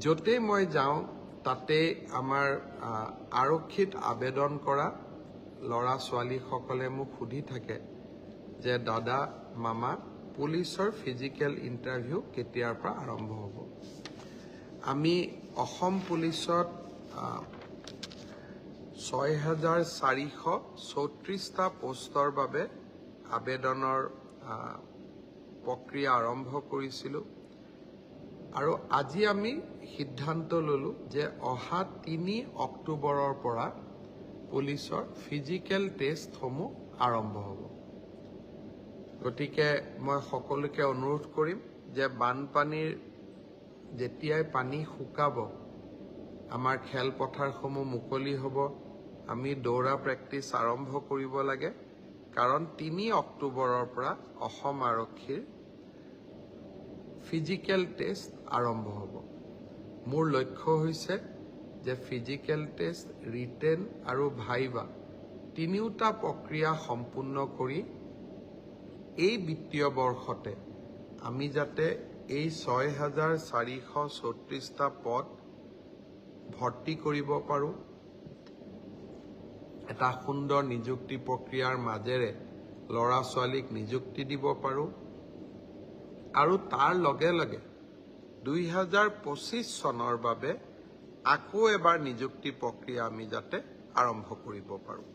য'তে মই যাওঁ তাতে আমাৰ আৰক্ষীত আবেদন কৰা ল'ৰা ছোৱালীসকলে মোক সুধি থাকে যে দাদা মামা পুলিচৰ ফিজিকেল ইণ্টাৰভিউ কেতিয়াৰ পৰা আৰম্ভ হ'ব। আমি অসম পুলিচত 6,434টা পোষ্টৰ বাবে আবেদনৰ প্ৰক্ৰিয়া আৰম্ভ কৰিছিলোঁ আৰু আজি আমি সিদ্ধান্ত ললো যে অহা 3 অক্টোবৰৰ পৰা পুলিচৰ ফিজিকেল টেষ্টসমূহ আৰম্ভ হ'ব। গতিকে মই সকলোকে অনুৰোধ কৰিম যে বানপানীৰ যেতিয়াই পানী শুকাব আমাৰ খেলপথাৰসমূহ মুকলি হ'ব, আমি দৌৰা প্ৰেক্টিছ আৰম্ভ কৰিব লাগে, কাৰণ 3 অক্টোবৰৰ পৰা অসম আৰক্ষীৰ ফিজিকেল টেষ্ট আৰম্ভ হ'ব। মোৰ লক্ষ্য হৈছে যে ফিজিকেল টেষ্ট, ৰিটেন আৰু ভাইভা তিনিওটা প্ৰক্ৰিয়া সম্পূৰ্ণ কৰি এই বিত্তীয় বৰ্ষতে আমি যাতে এই 6,434টা পদ ভৰ্তি কৰিব পাৰোঁ, এটা সুন্দৰ নিযুক্তি প্ৰক্ৰিয়াৰ মাজেৰে ল'ৰা ছোৱালীক নিযুক্তি দিব পাৰোঁ আৰু তাৰ লগে লগে 2025 চনৰ বাবে আকৌ এবাৰ নিযুক্তি প্ৰক্ৰিয়া আমি যাতে আৰম্ভ কৰিব পাৰোঁ।